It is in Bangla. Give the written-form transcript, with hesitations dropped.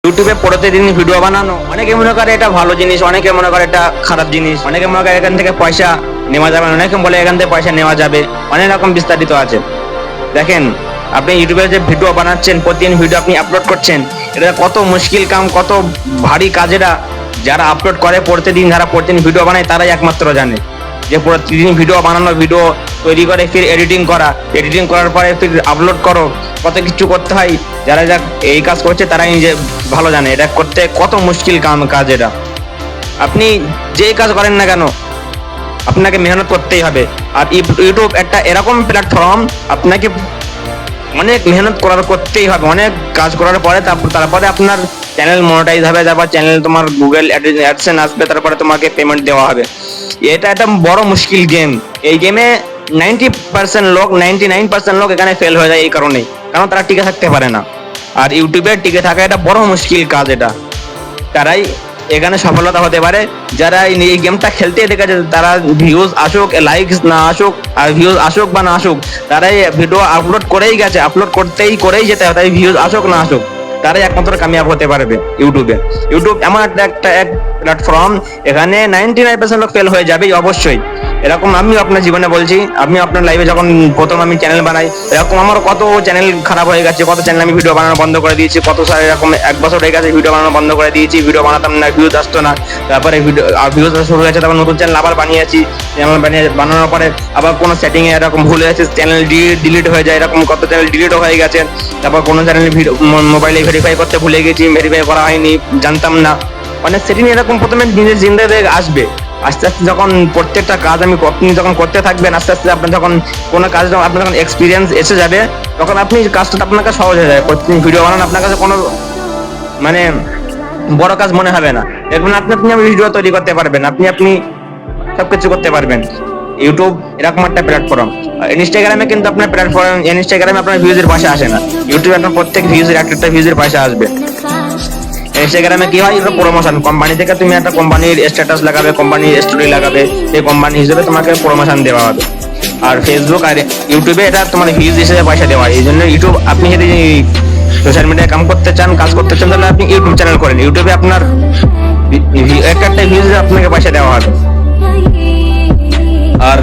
ইউটিউবে প্রতিদিন ভিডিও বানানো, অনেকে মনে করে এটা ভালো জিনিস, অনেকে মনে করে এটা খারাপ জিনিস, অনেকে মনে করে এখান থেকে পয়সা নেওয়া যাবে, অনেকে বলে এখান থেকে পয়সা নেওয়া যাবে, অনেক রকম বিস্তারিত আছে। দেখেন, আপনি ইউটিউবে যে ভিডিও বানাচ্ছেন, প্রতিদিন ভিডিও আপনি আপলোড করছেন, এটা কত মুশকিল কাম, কত ভারী কাজ এটা। যারা আপলোড করে প্রতিদিন, যারা প্রতিদিন ভিডিও বানায়, তারাই একমাত্র জানে যে প্রতিদিন ভিডিও বানানো, ভিডিও তৈরি করে ফির এডিটিং করা, এডিটিং করার পরে ফির আপলোড করো, কত কিছু করতে হয়। যারা যা এই কাজ করছে তারাই নিজে ভালো জানে এটা করতে কত মুশকিল কাজ এটা। আপনি যেই কাজ করেন না কেন, আপনাকে মেহনত করতেই হবে। আর ইউটিউব একটা এরকম প্ল্যাটফর্ম, আপনাকে অনেক মেহনত করতেই হবে, অনেক কাজ করার পরে তারপরে আপনার চ্যানেল মনিটাইজ হবে, তারপর চ্যানেল তোমার গুগল অ্যাডসেন্স আসবে, তারপরে তোমাকে পেমেন্ট দেওয়া হবে। এটা একটা বড় মুশকিল গেম। এই গেমে 90% লোক, 99% লোক এখানে ফেল হয়ে যায় এই কারণেই, কারণ তারা টিকে থাকতে পারে না। আর ইউটিউবে টিকে থাকা এটা বড় মুশকিল কাজ এটা। তারাই এখানে সফলতা হতে পারে যারা এই গেমটা খেলতে দেখেছে। তারা ভিউজ আসুক, লাইকস না আসুক, আর ভিউজ আসুক বা না আসুক, তারাই ভিডিও আপলোড করেই গেছে, আপলোড করেই যেতে হবে, তাই ভিউজ আসুক না আসুক, তারাই একমাত্র কামিয়াব হতে পারবে ইউটিউবে। ইউটিউব এমন একটা প্ল্যাটফর্ম, এখানে 99% লোক ফেল হয়ে যাবে অবশ্যই। এরকম আমিও আপনার জীবনে বলছি, আমি আপনার লাইভে যখন প্রথম আমি চ্যানেল বানাই, এরকম আমার কত চ্যানেল খারাপ হয়ে গেছে, কত চ্যানেল আমি ভিডিও বানানো বন্ধ করে দিয়েছি, কত সাল এরকম 1 বছর হয়ে গেছে ভিডিও বানানো বন্ধ করে দিয়েছি, ভিডিও বানাতাম না, ভিউজ আসতো না, তারপরে ভিউজ আসা শুরু হয়েছে, তারপর নতুন চ্যানেল আবার বানিয়েছি, চ্যানেল বানানোর পরে আবার কোনো সেটিং এ এরকম ভুল হয়েছে, চ্যানেল ডিলিট হয়ে যায়, এরকম কত চ্যানেল ডিলিটও হয়ে গেছে। তারপর কোনো চ্যানেল মোবাইলে ভেরিফাই করতে ভুলে গেছি, ভেরিফাই করা হয়নি, জানতাম না, অনেক সেটিং এরকম প্রথমে নিজের জিন্দাতে আসবে। আস্তে আস্তে যখন প্রত্যেকটা কাজ আপনি যখন করতে থাকবেন, আস্তে আস্তে আপনার যখন কোনো কাজ আপনার যখন এক্সপিরিয়েন্স এসে যাবে, তখন আপনি কাজটা আপনার কাছে সহজ হয়ে যাবে। প্রতিদিন ভিডিও বানানো আপনার কাছে কোনো মানে বড় কাজ মনে হবে না। দেখবেন আপনি ভিডিও তৈরি করতে পারবেন, আপনি সবকিছু করতে পারবেন। ইউটিউব এরকম একটা প্ল্যাটফর্ম। ইনস্টাগ্রামে কিন্তু আপনার প্ল্যাটফর্ম, ইনস্টাগ্রামে আপনার ভিউজের পয়সা আসে না। ইউটিউবে আপনার প্রত্যেক ভিউজের একটা ভিউজের পয়সা আসবে। ইনস্টাগ্রামে কি হয়, প্রমোশন, কোম্পানি থেকে তুমি একটা কোম্পানির স্ট্যাটাস লাগাবে, কোম্পানির স্টোরি লাগাবে, সেই কোম্পানি হিসেবে তোমাকে প্রমোশন দেওয়া হবে। আর ফেসবুক আর ইউটিউবে এটা তোমার ভিউজ হিসেবে পয়সা দেওয়া হয়। এই জন্য ইউটিউব, আপনি যদি সোশ্যাল মিডিয়ায় কাজ করতে চান, তাহলে আপনি ইউটিউব চ্যানেল করেন। ইউটিউবে আপনার একটা ভিউজ আপনাকে পয়সা দেওয়া হবে। আর